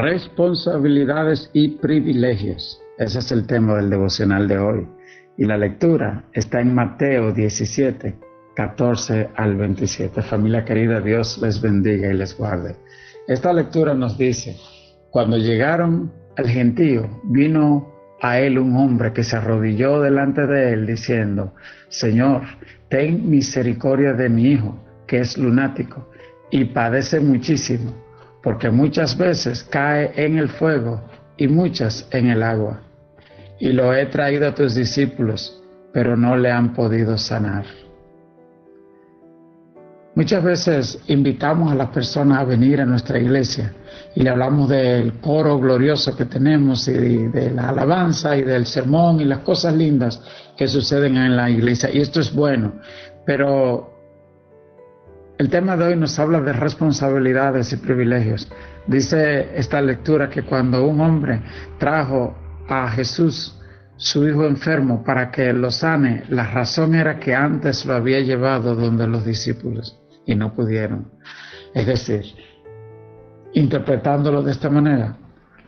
Responsabilidades y privilegios. Ese es el tema del devocional de hoy. Y la lectura está en Mateo 17, 14 al 27. Familia querida, Dios les bendiga y les guarde. Esta lectura nos dice: cuando llegaron al gentío, vino a él un hombre que se arrodilló delante de él diciendo: Señor, ten misericordia de mi hijo, que es lunático y padece muchísimo, porque muchas veces cae en el fuego y muchas en el agua. Y lo he traído a tus discípulos, pero no le han podido sanar. Muchas veces invitamos a las personas a venir a nuestra iglesia y le hablamos del coro glorioso que tenemos y de la alabanza y del sermón y las cosas lindas que suceden en la iglesia. Y esto es bueno, pero el tema de hoy nos habla de responsabilidades y privilegios. Dice esta lectura que cuando un hombre trajo a Jesús, su hijo enfermo, para que lo sane, la razón era que antes lo había llevado donde los discípulos y no pudieron. Es decir, interpretándolo de esta manera,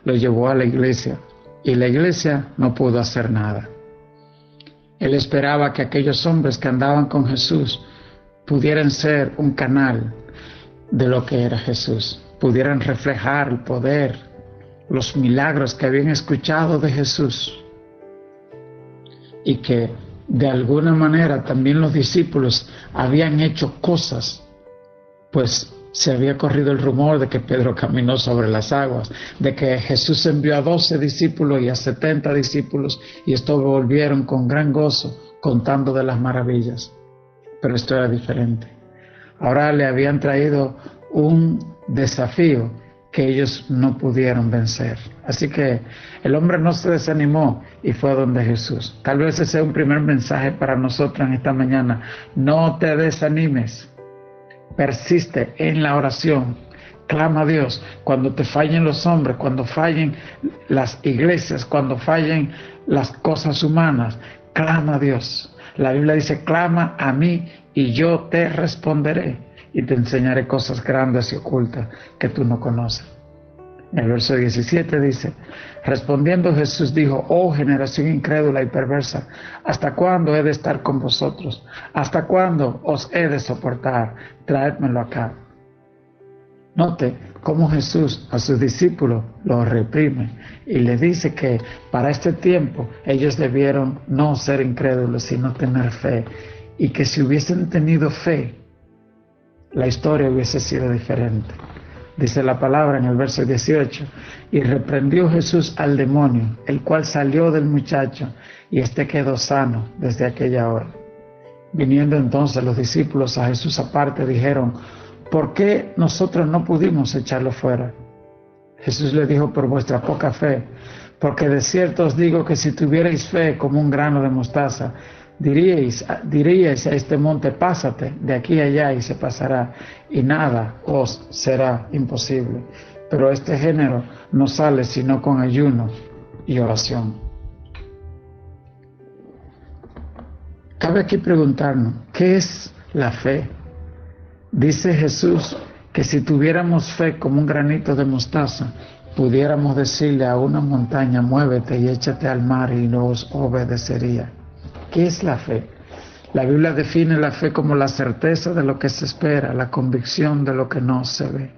lo llevó a la iglesia y la iglesia no pudo hacer nada. Él esperaba que aquellos hombres que andaban con Jesús pudieran ser un canal de lo que era Jesús, pudieran reflejar el poder, los milagros que habían escuchado de Jesús, y que de alguna manera también los discípulos habían hecho cosas, pues se había corrido el rumor de que Pedro caminó sobre las aguas, de que Jesús envió a 12 discípulos y a 70 discípulos, y estos volvieron con gran gozo contando de las maravillas. Pero esto era diferente. Ahora le habían traído un desafío que ellos no pudieron vencer. Así que el hombre no se desanimó y fue donde Jesús. Tal vez ese sea un primer mensaje para nosotros en esta mañana. No te desanimes. Persiste en la oración. Clama a Dios. Cuando te fallen los hombres, cuando fallen las iglesias, cuando fallen las cosas humanas, clama a Dios. La Biblia dice: clama a mí y yo te responderé y te enseñaré cosas grandes y ocultas que tú no conoces. En el verso 17 dice: respondiendo Jesús dijo: oh generación incrédula y perversa, ¿hasta cuándo he de estar con vosotros? ¿Hasta cuándo os he de soportar? Traédmelo acá. Note cómo Jesús a sus discípulos los reprime y les dice que para este tiempo ellos debieron no ser incrédulos, sino tener fe, y que si hubiesen tenido fe, la historia hubiese sido diferente. Dice la palabra en el verso 18: y reprendió Jesús al demonio, el cual salió del muchacho, y éste quedó sano desde aquella hora. Viniendo entonces los discípulos a Jesús aparte, dijeron: ¿por qué nosotros no pudimos echarlo fuera? Jesús le dijo: por vuestra poca fe, porque de cierto os digo que si tuvierais fe como un grano de mostaza, diríais a este monte: pásate de aquí a allá, y se pasará, y nada os será imposible. Pero este género no sale sino con ayuno y oración. Cabe aquí preguntarnos: ¿qué es la fe? Dice Jesús que si tuviéramos fe como un granito de mostaza, pudiéramos decirle a una montaña: muévete y échate al mar, y nos obedecería. ¿Qué es la fe? La Biblia define la fe como la certeza de lo que se espera, la convicción de lo que no se ve.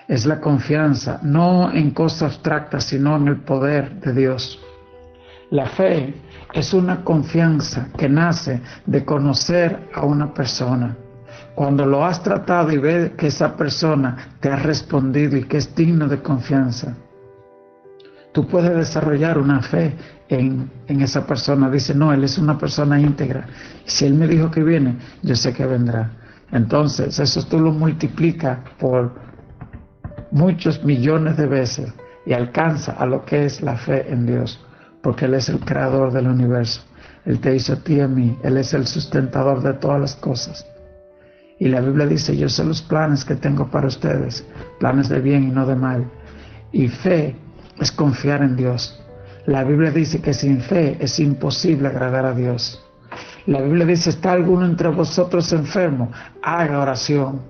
Es la confianza, no en cosas abstractas, sino en el poder de Dios. La fe es una confianza que nace de conocer a una persona. Cuando lo has tratado y ves que esa persona te ha respondido y que es digno de confianza, tú puedes desarrollar una fe en esa persona. Dice: no, él es una persona íntegra. Si él me dijo que viene, yo sé que vendrá. Entonces, eso tú lo multiplicas por muchos millones de veces y alcanza a lo que es la fe en Dios, porque Él es el creador del universo. Él te hizo a ti y a mí. Él es el sustentador de todas las cosas. Y la Biblia dice: yo sé los planes que tengo para ustedes, planes de bien y no de mal. Y fe es confiar en Dios. La Biblia dice que sin fe es imposible agradar a Dios. La Biblia dice: ¿está alguno entre vosotros enfermo? Haga oración.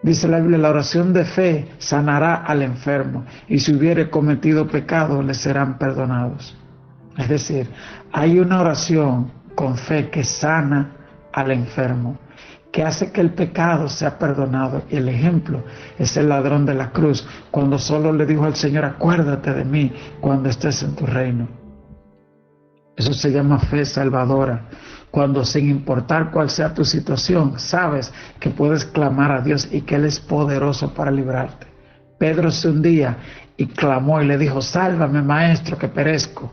Dice la Biblia, la oración de fe sanará al enfermo, y si hubiere cometido pecado, le serán perdonados. Es decir, hay una oración con fe que sana al enfermo, que hace que el pecado sea perdonado. Y el ejemplo es el ladrón de la cruz, cuando solo le dijo al Señor: acuérdate de mí cuando estés en tu reino. Eso se llama fe salvadora, cuando sin importar cuál sea tu situación, sabes que puedes clamar a Dios y que Él es poderoso para librarte. Pedro se hundía y clamó y le dijo: sálvame, maestro, que perezco.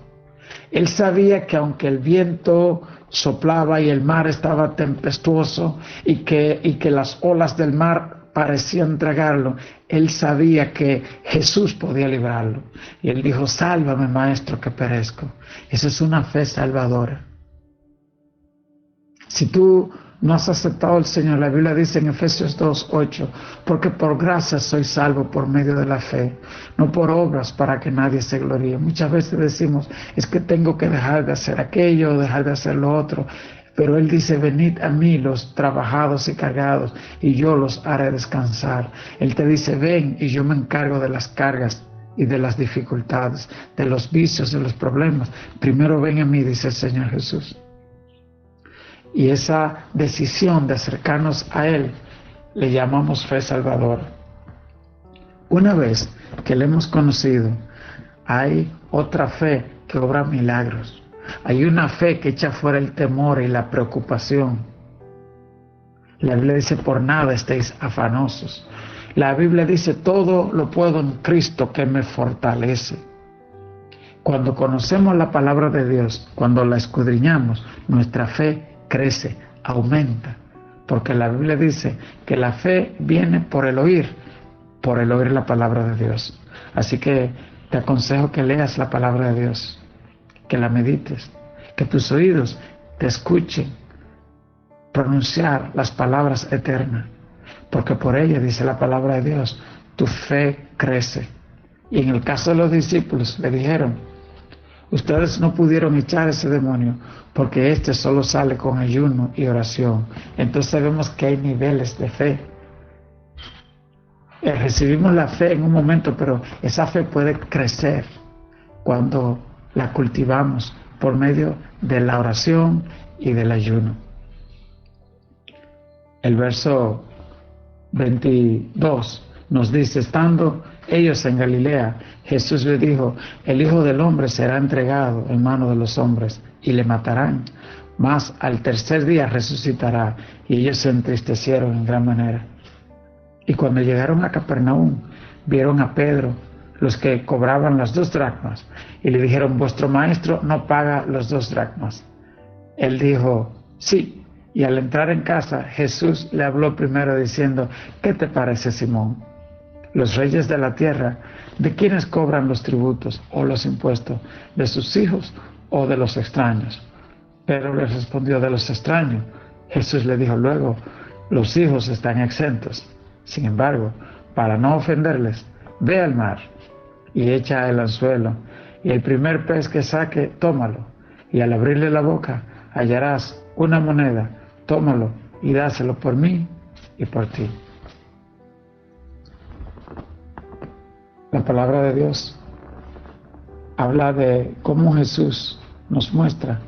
Él sabía que aunque el viento soplaba y el mar estaba tempestuoso y que las olas del mar parecían tragarlo, él sabía que Jesús podía librarlo. Y él dijo: sálvame, maestro, que perezco. Esa es una fe salvadora. Si tú no has aceptado al Señor, la Biblia dice en Efesios 2:8, porque por gracia soy salvo por medio de la fe, no por obras para que nadie se gloríe. Muchas veces decimos: es que tengo que dejar de hacer aquello, dejar de hacer lo otro. Pero Él dice: venid a mí los trabajados y cargados, y yo los haré descansar. Él te dice: ven y yo me encargo de las cargas y de las dificultades, de los vicios, de los problemas. Primero ven a mí, dice el Señor Jesús. Y esa decisión de acercarnos a Él le llamamos fe salvadora. Una vez que le hemos conocido, hay otra fe que obra milagros. Hay una fe que echa fuera el temor y la preocupación. La Biblia dice: por nada estéis afanosos. La Biblia dice: todo lo puedo en Cristo que me fortalece. Cuando conocemos la palabra de Dios, cuando la escudriñamos, nuestra fe crece, aumenta, porque la Biblia dice que la fe viene por el oír la palabra de Dios. Así que te aconsejo que leas la palabra de Dios, que la medites, que tus oídos te escuchen pronunciar las palabras eternas, porque por ella, dice la palabra de Dios, tu fe crece. Y en el caso de los discípulos le dijeron: ustedes no pudieron echar ese demonio porque este solo sale con ayuno y oración. Entonces vemos que hay niveles de fe. Recibimos la fe en un momento, pero esa fe puede crecer cuando la cultivamos por medio de la oración y del ayuno. El verso 22 nos dice: estando ellos en Galilea, Jesús le dijo: el Hijo del Hombre será entregado en manos de los hombres y le matarán, mas al tercer día resucitará. Y ellos se entristecieron en gran manera. Y cuando llegaron a Capernaum, vieron a Pedro, los que cobraban las 2 dracmas, y le dijeron: vuestro maestro no paga los 2 dracmas. Él dijo: sí. Y al entrar en casa, Jesús le habló primero diciendo: ¿qué te parece, Simón? Los reyes de la tierra, ¿de quiénes cobran los tributos o los impuestos? ¿De sus hijos o de los extraños? Pedro le respondió: de los extraños. Jesús le dijo luego: los hijos están exentos. Sin embargo, para no ofenderles, ve al mar y echa el anzuelo, y el primer pez que saque, tómalo, y al abrirle la boca hallarás una moneda. Tómalo y dáselo por mí y por ti. La palabra de Dios habla de cómo Jesús nos muestra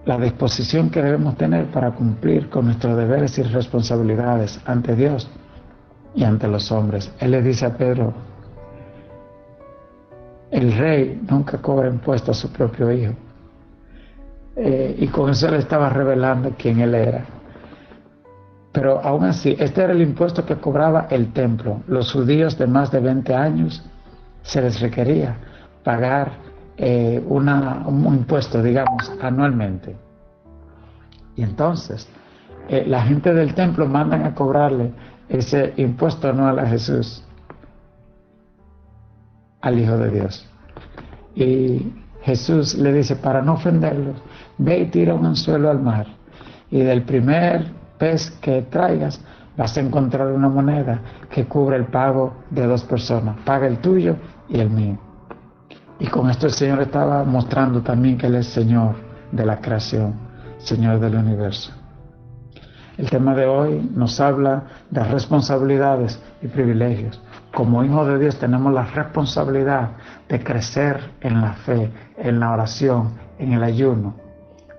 la disposición que debemos tener para cumplir con nuestros deberes y responsabilidades ante Dios y ante los hombres. Él le dice a Pedro: el rey nunca cobra impuesto a su propio hijo. Y con eso le estaba revelando quién él era. Pero aún así, este era el impuesto que cobraba el templo. Los judíos de más de 20 años se les requería pagar un impuesto, digamos, anualmente. Y entonces, la gente del templo mandan a cobrarle ese impuesto anual a Jesús, al Hijo de Dios. Y Jesús le dice: para no ofenderlos, ve y tira un anzuelo al mar, y del primer pez que traigas vas a encontrar una moneda que cubre el pago de 2 personas. Paga el tuyo y el mío. Y con esto el Señor estaba mostrando también que Él es Señor de la creación, Señor del universo. El tema de hoy nos habla de responsabilidades y privilegios. Como hijos de Dios tenemos la responsabilidad de crecer en la fe, en la oración, en el ayuno,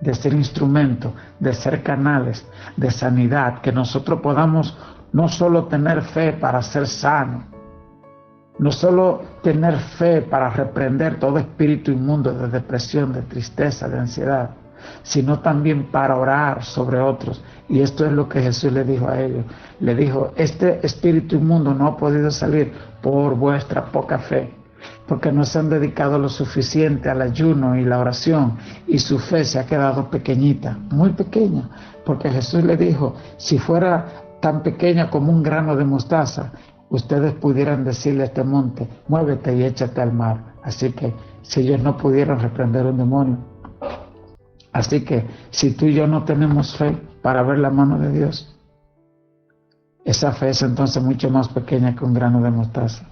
de ser instrumento, de ser canales de sanidad, que nosotros podamos no solo tener fe para ser sanos, no solo tener fe para reprender todo espíritu inmundo de depresión, de tristeza, de ansiedad, sino también para orar sobre otros. Y esto es lo que Jesús le dijo a ellos. Le dijo, este espíritu inmundo no ha podido salir por vuestra poca fe, porque no se han dedicado lo suficiente al ayuno y la oración, y su fe se ha quedado pequeñita, muy pequeña, porque Jesús le dijo, si fuera tan pequeña como un grano de mostaza, ustedes pudieran decirle a este monte, muévete y échate al mar. Así que si ellos no pudieron reprender un demonio, así que si tú y yo no tenemos fe para ver la mano de Dios, esa fe es entonces mucho más pequeña que un grano de mostaza.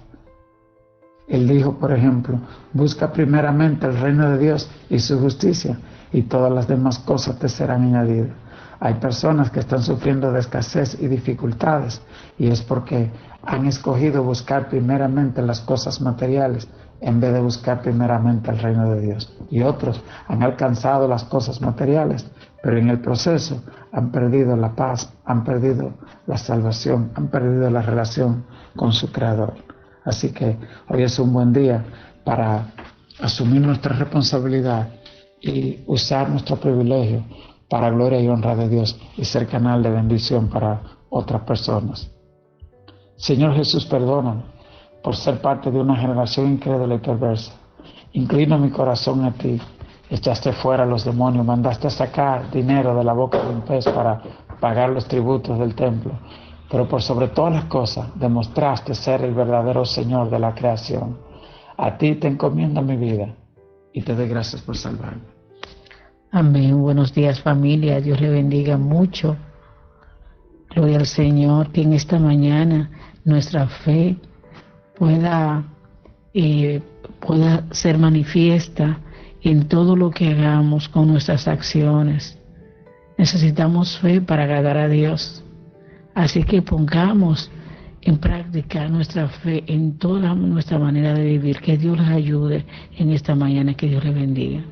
Él dijo, por ejemplo, busca primeramente el reino de Dios y su justicia, y todas las demás cosas te serán añadidas. Hay personas que están sufriendo de escasez y dificultades, y es porque han escogido buscar primeramente las cosas materiales en vez de buscar primeramente el reino de Dios. Y otros han alcanzado las cosas materiales, pero en el proceso han perdido la paz, han perdido la salvación, han perdido la relación con su Creador. Así que hoy es un buen día para asumir nuestra responsabilidad y usar nuestro privilegio para gloria y honra de Dios y ser canal de bendición para otras personas. Señor Jesús, perdóname por ser parte de una generación incrédula y perversa. Inclino mi corazón a ti. Echaste fuera a los demonios, mandaste a sacar dinero de la boca de un pez para pagar los tributos del templo. Pero por sobre todas las cosas demostraste ser el verdadero Señor de la creación. A ti te encomiendo mi vida y te doy gracias por salvarme. Amén. Buenos días, familia. Dios le bendiga mucho. Gloria al Señor, que en esta mañana nuestra fe pueda ser manifiesta en todo lo que hagamos con nuestras acciones. Necesitamos fe para agradar a Dios. Así que pongamos en práctica nuestra fe en toda nuestra manera de vivir. Que Dios les ayude en esta mañana, que Dios les bendiga.